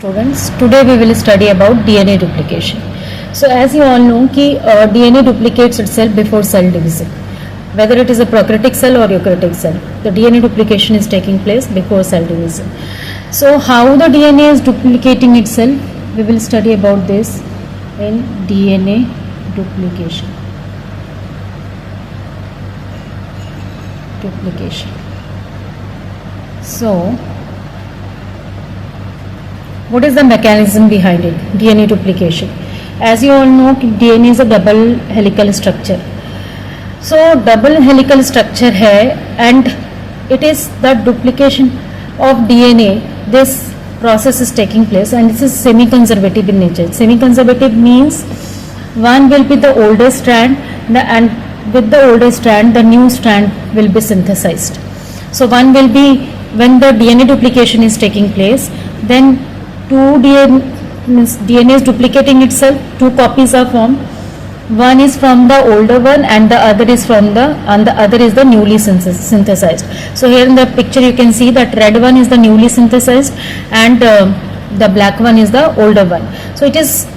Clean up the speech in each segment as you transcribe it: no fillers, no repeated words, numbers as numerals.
Students, today we will study about DNA duplication. So as you all know कि DNA duplicates itself before cell division. Whether it is a prokaryotic cell or eukaryotic cell, the DNA duplication is taking place before cell division. So how the DNA is duplicating itself, we will study about this in DNA duplication. So what is the mechanism behind it? DNA duplication. As you all know, DNA is a double helical structure. So double helical structure है and it is the duplication of DNA. This process is taking place and this is semi-conservative in nature. Semi-conservative means one will be the older strand and with the older strand the new strand will be synthesized. So one will be, when the DNA duplication is taking place, then DNA is duplicating itself, two copies are formed. One is from the older one and the other is the newly synthesized. So here in the picture you can see that red one is the newly synthesized and the black one is the older one. So it is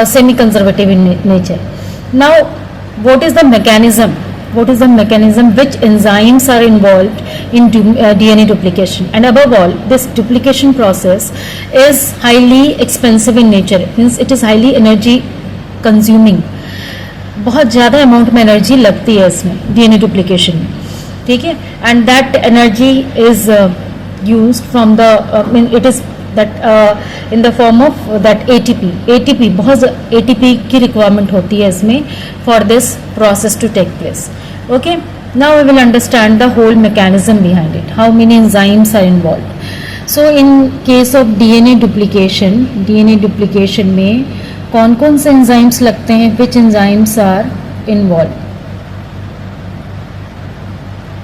semi-conservative in nature. Now what is the mechanism? What is the mechanism? Which enzymes are involved in DNA duplication? And above all, this duplication process is highly expensive in nature. Means it is highly energy consuming. बहुत ज़्यादा amount में energy लगती है इसमें DNA duplication में, ठीक है. And that energy is used from the it is that in the form of that ATP बहुत एटीपी की रिक्वायरमेंट होती है इसमें for this process to take place. Okay, now we will understand the whole mechanism behind it, how many enzymes are involve. So in case of DNA duplication में कौन कौन से enzymes लगते हैं, which enzymes are involve.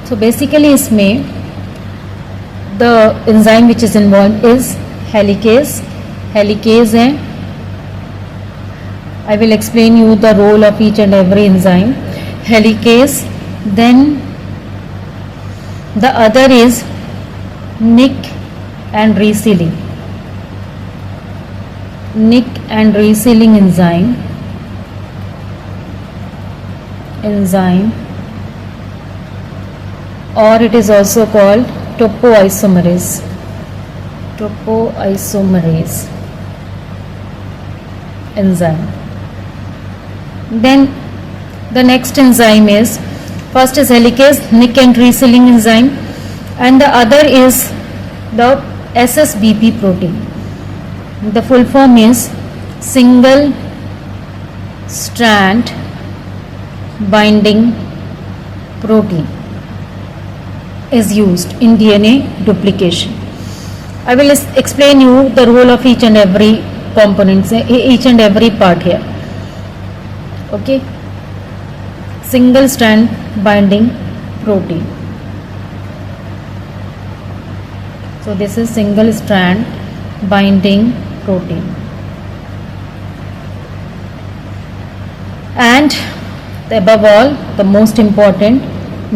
So basically इसमें the enzyme which is involve is helicase है. I will explain you the role of each and every enzyme. Helicase, then the other is nick and resealing. Nick and resealing enzyme or it is also called topoisomerase enzyme. Then the next enzyme is, first is helicase, nick and resealing enzyme, and the other is the SSBP protein. The full form is single strand binding protein is used in DNA duplication. I will explain you the role of each and every component, each and every part here. Okay, single strand binding protein. So this is single strand binding protein, and above all the most important,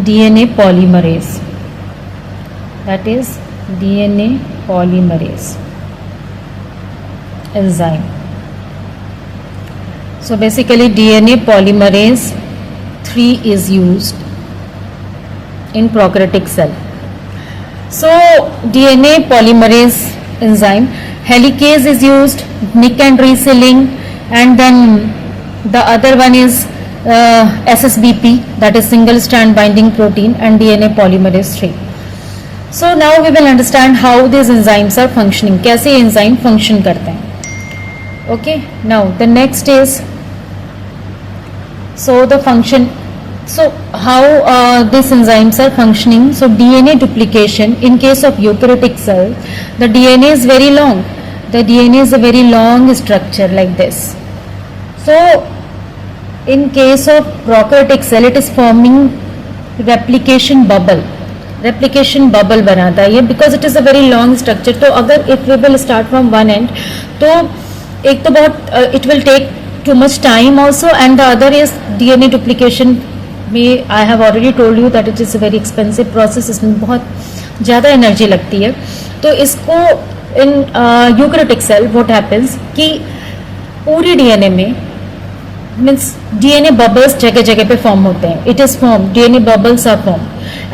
DNA polymerase, that is DNA polymerase enzyme. So basically DNA polymerase 3 is used in prokaryotic cell. So DNA polymerase enzyme, helicase is used, nick and resealing, and then the other one is SSBP, that is single strand binding protein, and DNA polymerase 3. So now we will understand how these enzymes are functioning, कैसे enzyme function करते हैं. Okay, now the next is, so the function, so how these enzymes are functioning. So DNA duplication, in case of eukaryotic cell, the DNA is very long. The DNA is a very long structure like this. So in case of prokaryotic cell, it is forming replication bubble बनाता है ये, because it is a very long structure. तो अगर if we will start from one end, तो एक तो बहुत it will take too much time also, and the other is DNA duplication में I have already told you that it is a very expensive process. इसमें बहुत ज़्यादा energy लगती है. तो इसको in eukaryotic cell what happens कि पूरी DNA में मीन्स DNA बबल्स जगह जगह पे फॉर्म होते हैं. It is form, DNA bubbles are form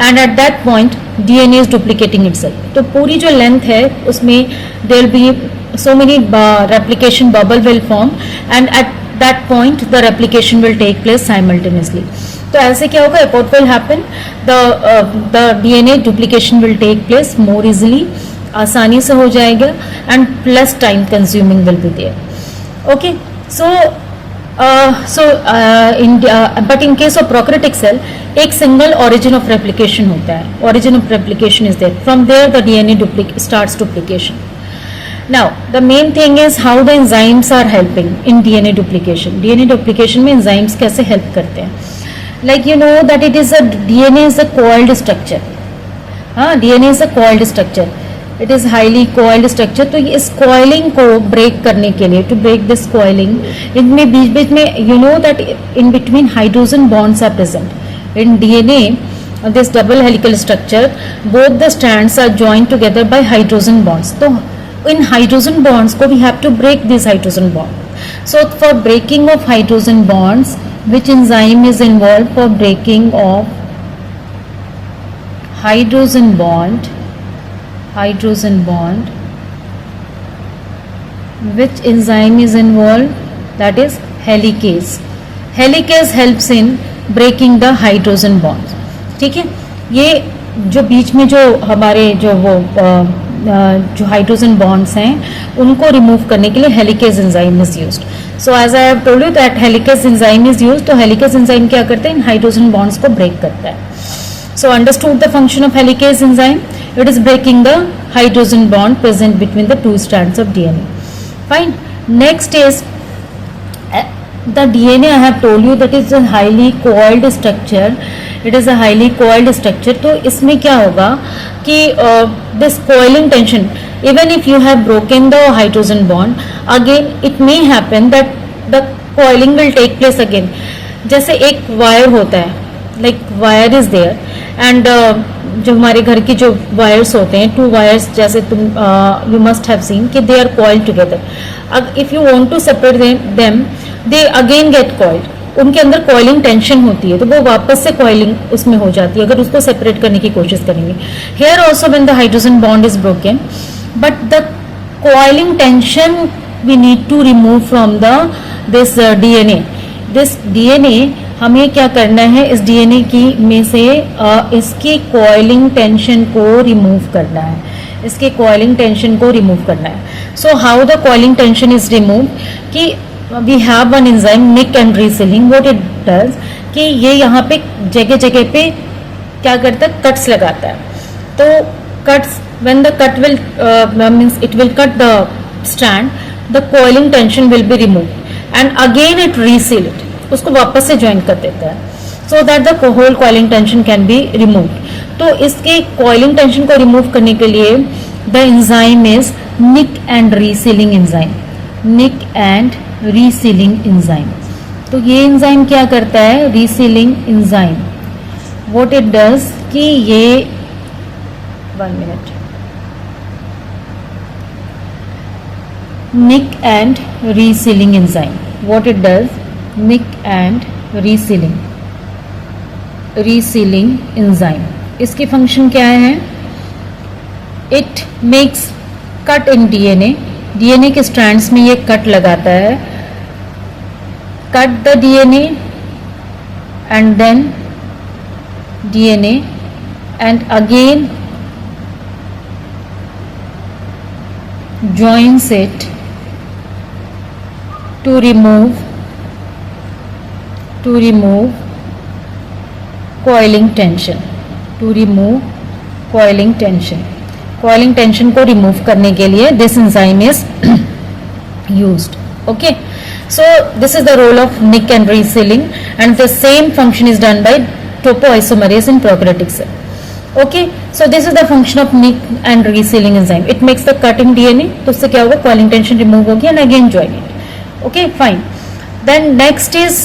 and at that point DNA is duplicating itself. तो पूरी जो लेंथ है उसमें there be so many replication bubble will form and at that point the replication will take place simultaneously. तो ऐसे क्या होगा, what will happen, the DNA duplication will take place more easily, आसानी से हो जाएगा and less time consuming will be there. Okay, but in case of prokaryotic cell एक single origin of replication होता है. Origin of replication is there. From there the DNA starts duplication. Now the main thing is how the enzymes are helping in DNA duplication. DNA duplication में enzymes कैसे help करते हैं? Like you know that it is DNA is a coiled structure. DNA is a coiled structure. It is highly coiled structure. तो इस coiling को break करने के लिए, to break this coiling, इनमें बीच-बीच में you know that in between hydrogen bonds are present. In DNA, this double helical structure, both the strands are joined together by hydrogen bonds. तो in hydrogen bonds we have to break this hydrogen bond. So for breaking of hydrogen bonds, which enzyme is involved for breaking of hydrogen bond, which enzyme is involved, that is helicase. Helicase helps in breaking the hydrogen bonds. ठीक है, ये जो बीच में जो हमारे जो hydrogen bonds हैं उनको रिमूव करने के लिए helicase enzyme is used. So as I have told you that helicase enzyme is used. तो हेलिकेज एंजाइम क्या करते हैं, इन हाइड्रोजन बॉन्ड्स को ब्रेक करता है. So understood the function of helicase enzyme, it is breaking the hydrogen bond present between the two strands of DNA. Fine. Next is the DNA. I have told you that is a highly coiled structure. It is a highly coiled structure. तो इसमें क्या होगा कि this coiling tension, even if you have broken the hydrogen bond, again it may happen that the coiling will take place again. जैसे एक wire होता है, like wire is there and जो हमारे घर की जो वायर्स होते हैं, टू वायर्स, जैसे तुम यू मस्ट हैव सीन कि they are coiled together. If you want to separate them, they again get coiled. उनके अंदर कॉइलिंग टेंशन होती है तो वो वापस से कॉइलिंग उसमें हो जाती है अगर उसको सेपरेट करने की कोशिश करेंगे. Here also when the hydrogen bond is broken, but the coiling tension we need to remove from this DNA. This DNA हमें क्या करना है, इस DNA की में से इसकी कॉइलिंग टेंशन को रिमूव करना है. इसके कॉइलिंग टेंशन को रिमूव करना है. So how the coiling tension is remove, कि we have one enzyme nick and resealing. What it does कि ये यहाँ पे जगह जगह पे क्या करता है, कट्स लगाता है. तो cuts, when the cut will means it will cut the strand, the coiling tension will be remove and again it reseal it, उसको वापस से ज्वाइन कर देता है. So that the whole coiling tension can be remove. तो इसके coiling tension को remove करने के लिए the enzyme is nick and resealing enzyme. Nick and resealing enzyme. तो ये एंजाइम क्या करता है, resealing enzyme. What it does कि ये 1 minute, nick and resealing enzyme, what it does, nick and resealing enzyme. इसकी फंक्शन क्या है, it makes cut in DNA के स्ट्रैंड्स में ये कट लगाता है. Cut the DNA and then DNA and again joins it to remove coiling tension. Coiling tension को remove करने के लिए this enzyme is used. Okay, so this is the role of nick and resealing, and the same function is done by topoisomerase in prokaryotic cell. Okay, so this is the function of nick and resealing enzyme. It makes the cut in DNA. तो उससे क्या होगा, coiling tension remove होगी and again join it. Okay, fine. Then next is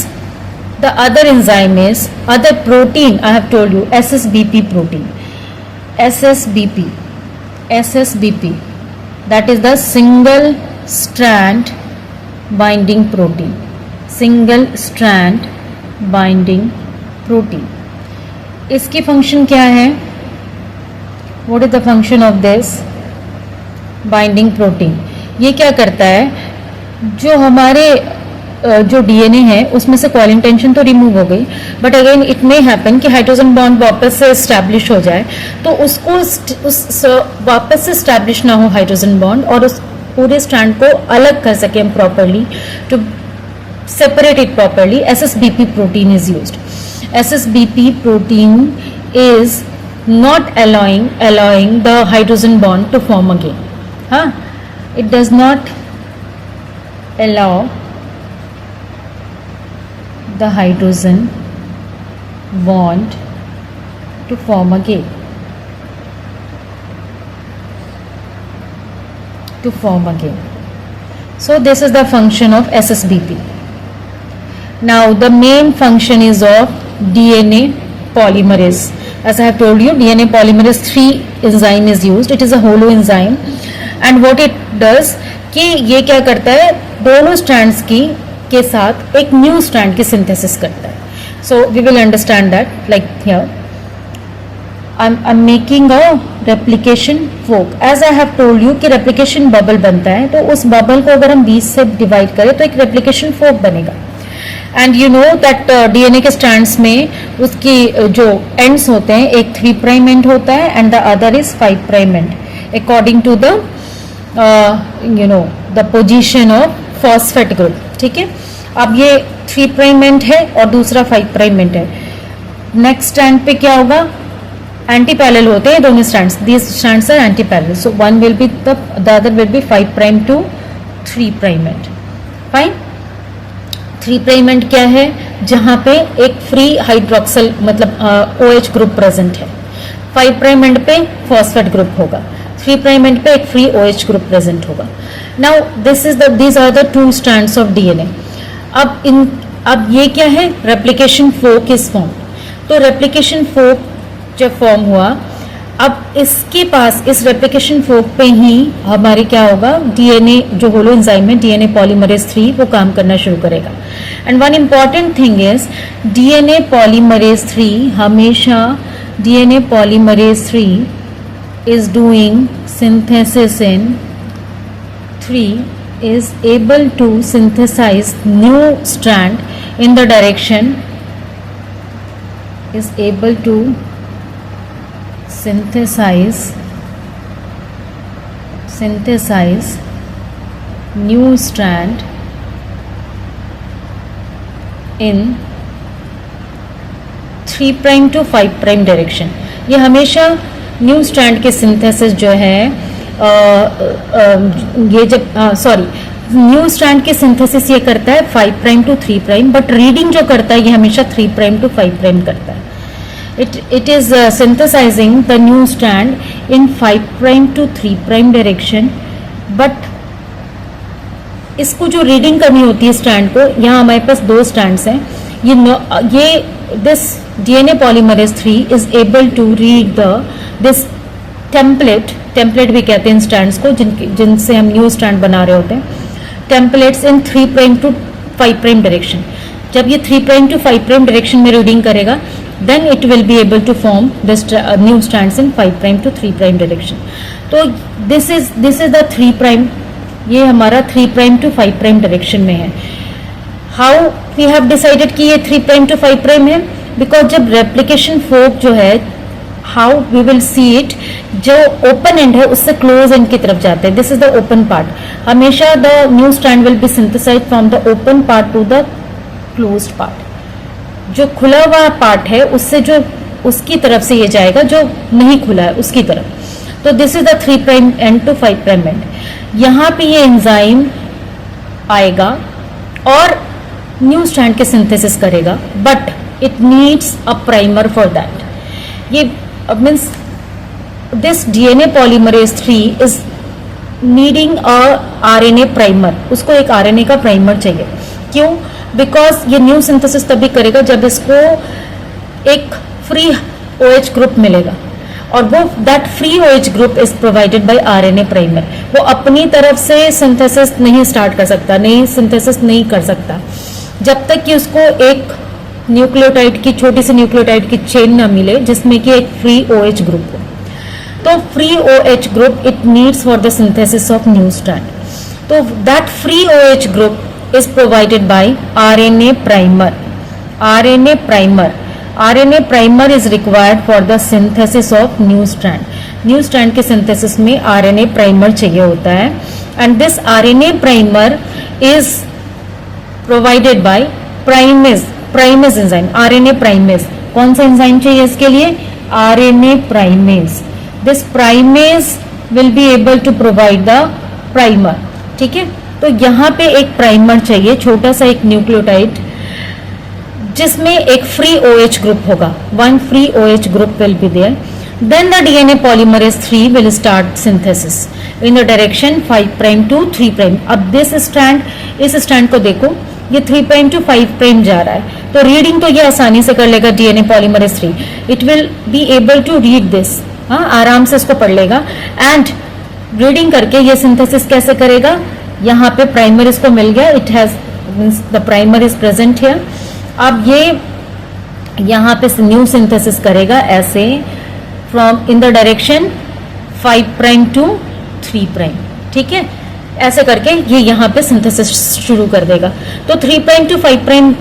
the other enzyme is other protein. I have told you SSBP protein. SSBP. that is the single strand binding protein. Single strand binding protein. इसकी function क्या है? What is the function of this binding protein? ये क्या करता है? जो हमारे जो डीएनए है उसमें से कॉइलिंग टेंशन तो रिमूव हो गई, but again it may happen कि हाइड्रोजन बॉन्ड वापस से एस्टैब्लिश हो जाए, तो उसको उस वापस से एस्टैब्लिश ना हो हाइड्रोजन बॉन्ड और उस पूरे स्ट्रैंड को अलग कर सके हम properly, to separate it properly, SSBP protein is used. SSBP protein is not allowing the hydrogen bond to form again. It does not allow the hydrogen bond to form again. So this is the function of SSBP. Now the main function is of DNA polymerase. As I have told you, DNA polymerase 3 enzyme is used. It is a holo enzyme, and what it does कि ये क्या करता है, दोनों strands के साथ एक new strand की synthesis करता है. So we will understand that like here. I'm making a replication fork. As I have told you कि replication bubble बनता है, तो उस bubble को अगर हम 20 से divide करें तो एक replication fork बनेगा. And you know that DNA के स्ट्रैंड्स में उसकी जो एंड्स होते हैं, एक 3' एंड होता है end the other is 5' end, according to the you know the position of phosphate group. ठीक है, अब ये 3' एंड है और दूसरा 5' एंड है. नेक्स्ट स्ट्रैंड पे क्या होगा? एंटी पैरेलल होते हैं दोनों strands. These strands are anti parallel, so one will be the other will be 5' to 3' end. Fine. 3' end क्या है? जहां पे एक फ्री हाइड्रोक्सल मतलब OH ग्रुप प्रेजेंट है. 5' एंड पे फॉस्फेट ग्रुप होगा. 3' एंड पे एक फ्री OH ग्रुप प्रेजेंट होगा. Now these are the 2 strands of DNA. अब ये क्या है? Replication fork is form. तो रेप्लिकेशन फोर्क जब फॉर्म हुआ, अब इसके पास इस रेप्लिकेशन फोर्क पे ही हमारे क्या होगा? डीएनए जो होलो एंजाइम है डीएनए पॉलीमरेज 3 वो काम करना शुरू करेगा. And one important thing is DNA polymerase 3 हमेशा DNA polymerase 3 is doing synthesis in 3 is able to synthesize new strand in the direction is able to synthesize new strand in 3' to 5' direction. ये हमेशा new strand के synthesis जो है ये जब new strand के synthesis ये करता है 5' टू 3', बट रीडिंग जो करता है ये हमेशा 3' टू 5' करता है. It is synthesizing the new strand in 5' to 3' direction, but इसको जो रीडिंग करनी होती है स्ट्रैंड को, यहाँ हमारे पास 2 स्ट्रैंड्स हैं. ये this DNA polymerase 3 is able to read this template भी कहते हैं स्ट्रैंड्स को जिनसे हम न्यू स्ट्रैंड बना रहे होते हैं. Templates in 3' to 5' direction. जब ये 3' टू 5' डायरेक्शन में रीडिंग करेगा, then it will be able to form this new strands in 5' to 3' direction. तो this is the 3'. ये हमारा 3' to 5' डायरेक्शन में है. How we have decided कि ये 3' to 5' है? Because जब replication fork जो है, how we will see it, जो open end है उससे close end की तरफ जाते हैं. This is the open part. हमेशा the new strand will be synthesized from the open part to the closed part. जो खुला हुआ पार्ट है उससे जो उसकी तरफ से ये जाएगा, जो नहीं खुला है उसकी तरफ. तो this is the 3' end to 5' end. यहाँ पे ये एंजाइम आएगा और न्यू स्ट्रैंड के सिंथेसिस करेगा, but it needs a primer for that. ये means this DNA polymerase 3 is needing a RNA primer. उसको एक आरएनए का प्राइमर चाहिए. क्यों? बिकॉज ये न्यू सिंथेसिस तभी करेगा जब इसको एक फ्री OH ग्रुप मिलेगा. और वो that free OH group is provided by RNA primer. वो अपनी तरफ से सिंथेसिस नहीं स्टार्ट कर सकता, नहीं सिंथेसिस नहीं कर सकता जब तक कि उसको एक न्यूक्लियोटाइड की छोटी सी न्यूक्लियोटाइड की चेन ना मिले जिसमें कि एक फ्री OH ग्रुप हो। तो free OH group it needs for the synthesis of new strand. तो that free OH group is provided by RNA primer. RNA primer, RNA primer is required for the synthesis of new strand. New strand के synthesis में RNA primer चाहिए होता है and this RNA primer is provided by primase enzyme. RNA primase, कौन सा enzyme चाहिए इसके लिए? RNA primase. This primase will be able to provide the primer. ठीक है, तो यहाँ पे एक प्राइमर चाहिए, छोटा सा एक न्यूक्लियोटाइड जिसमें एक फ्री OH ग्रुप होगा, one free OH group will be there. Then the DNA polymerase 3 will start synthesis in the direction 5' to 3'। अब this strand, इस strand को देखो, ये 3' to 5' जा रहा है, तो रीडिंग तो ये आसानी से कर लेगा DNA polymerase 3। It will be able to read this, हाँ आराम से इसको पढ़ लेगा एंड रीडिंग करके ये सिंथेसिस कैसे करेगा? यहाँ पे प्राइमर इसको मिल गया, it has means the primer is present here. अब ये यहाँ पे न्यू सिंथेसिस करेगा ऐसे from in the direction 5' to 3'। ठीक है, ऐसे करके ये यहाँ पे सिंथेसिस शुरू कर देगा। तो 3' to 5'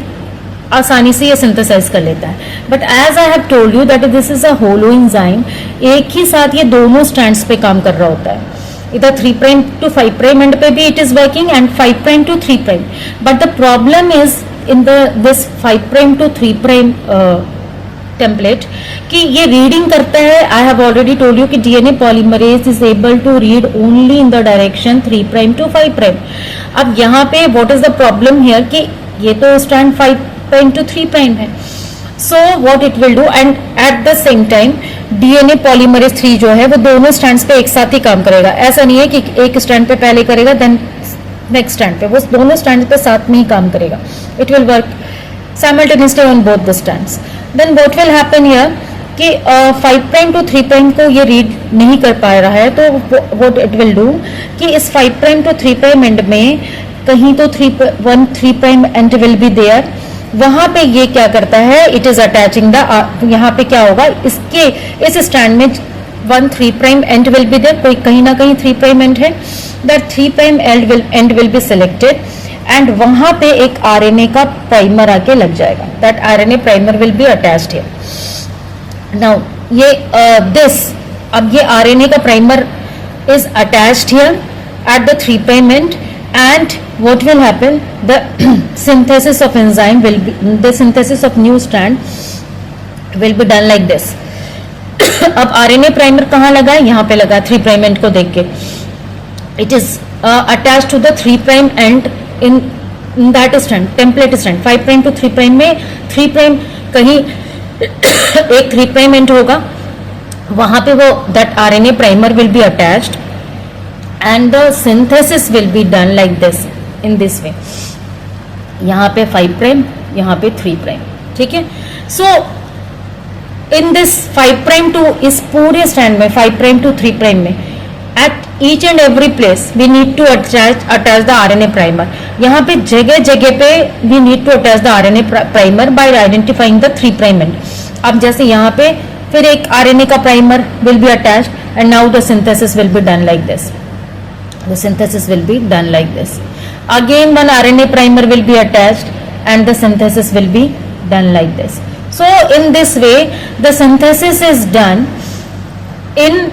आसानी से ये सिंथेसाइज कर लेता है। But as I have told you that this is a holoenzyme, एक ही साथ ये दोनों स्टैंड्स पे काम कर रहा होता है। इधर 3' to 5' एंड पे भी it is working and 5' to 3'। But the problem is in this 5' to 3' template कि ये रीडिंग करता है। I have already told you कि DNA polymerase is able to read only in the direction 3' to 5'। अब यहाँ पे what is the problem here कि ये तो स्टैंड 5' to 3' है। So what it will do and at the same time DNA polymerase 3 जो है वो दोनों स्टैंड्स पे एक साथ ही काम करेगा। ऐसा नहीं है कि एक स्टैंड पे पहले करेगा देन नेक्स्ट स्टैंड पे, वो दोनों स्टैंड पे साथ में ही काम करेगा। It will work simultaneously on both the strands. Then what will happen here कि 5' to 3' को ये रीड नहीं कर पा रहा है, तो what it will do कि इस 5' to 3' एंड में कहीं तो 3' एंड विल बी देयर, वहां पे ये क्या करता है? इट इज अटैचिंग द, यहाँ पे क्या होगा इसके इस स्टैंड में 3' एंड विल बी देयर, कोई कहीं ना कहीं 3' एंड है, that 3' and will be selected and वहां पे एक RNA का प्राइमर आके लग जाएगा। That RNA primer will be attached here. Now ये अब ये RNA का primer is attached here at the 3' and and what will happen? The synthesis of enzyme will be, the synthesis of new strand will be done like this। अब RNA primer कहाँ लगा है? यहाँ पे लगा 3' एंड को देख के। It is attached to the 3' end in that strand, template strand 5' to 3' में 3' कहीं एक 3' एंड होगा, वहां पे वो that RNA primer will be attached and the synthesis will be done like this in this way। यहाँ पे 5', यहाँ पे 3'। ठीक है, so in this 5' to इस पूरे स्टैंड में 5' to 3' में at each and every place we need to attach the RNA primer। यहाँ पे जगह जगह पे we need to attach the RNA primer by identifying the 3' end। अब जैसे यहाँ पे फिर एक RNA का primer will be attached and now the synthesis will be done like this। The synthesis will be done like this। Again one RNA primer will be attached and the synthesis will be done like this। So in this way the synthesis is done in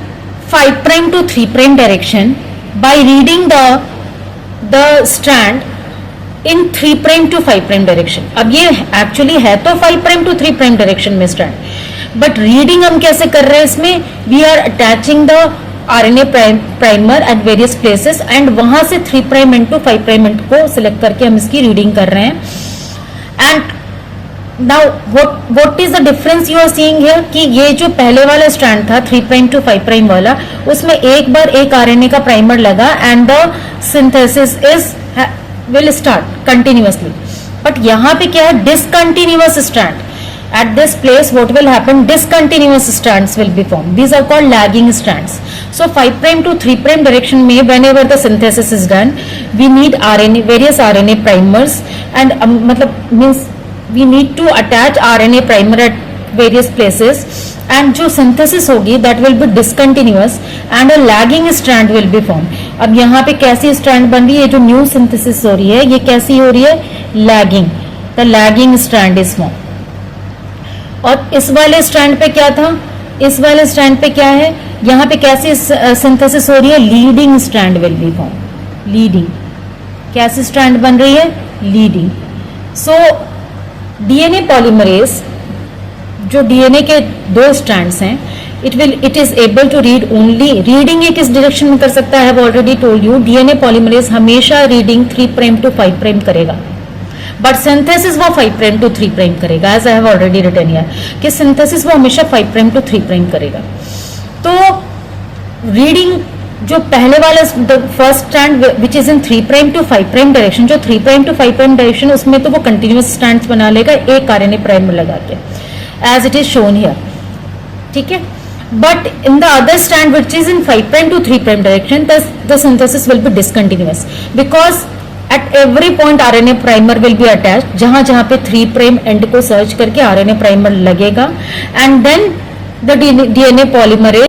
5' to 3' direction by reading the strand in 3' to 5' direction। अब ये actually है तो 5' to 3' direction में strand, but reading हम कैसे कर रहे हैं इसमें? We are attaching the RNA primer at various places and वहां से 3' end to 5' end को select करके हम इसकी reading कर रहे हैं। And now what is the difference you are seeing here कि ये जो पहले वाला स्ट्रैंड था 3' to 5' वाला, उसमें एक बार एक RNA का प्राइमर लगा and the synthesis will start continuously। But यहाँ पे क्या है? discontinuous strand at this place what will happen, discontinuous strands will be formed. These are called lagging strands. So 5' to 3' direction में whenever the synthesis is done, we need RNA, various RNA primers, and मतलब means we need to attach RNA primer at various places, and जो synthesis होगी that will be discontinuous and a lagging strand will be formed. अब यहाँ पे कैसी strand बन रही है, जो new synthesis हो रही है ये कैसी हो रही है, lagging. The lagging strand is formed. और इस वाले स्ट्रैंड पे क्या था, इस वाले स्ट्रैंड पे क्या है, यहाँ पे कैसी सिंथेसिस हो रही है, leading strand will be form. Leading कैसी स्ट्रैंड बन रही है, लीडिंग. सो डीएनए पॉलीमरेज, जो डीएनए के दो स्ट्रैंड्स हैं, it is able to read only, reading ये किस डायरेक्शन में कर सकता है, I have already told you, DNA polymerase हमेशा रीडिंग 3' to 5' करेगा, बट सिंथेसिस वो 5' to 3' करेगा. As I have already written here कि सिंथेसिस वो हमेशा 5' to 3' करेगा. तो रीडिंग जो पहले वाला first strand which is in 3' to 5' direction, जो 3' to 5' डायरेक्शन उसमें तो वो कंटिन्यूअस स्ट्रैंड्स बना लेगा एक आरएनए प्राइमर लगा के, as it is shown here. ठीक है, but in the other strand which is in 5' to 3' direction, the synthesis will be discontinuous because at every point RNA primer will be attached. जहां जहां पे 3' end को search करके RNA primer लगेगा, and then the DNA polymerase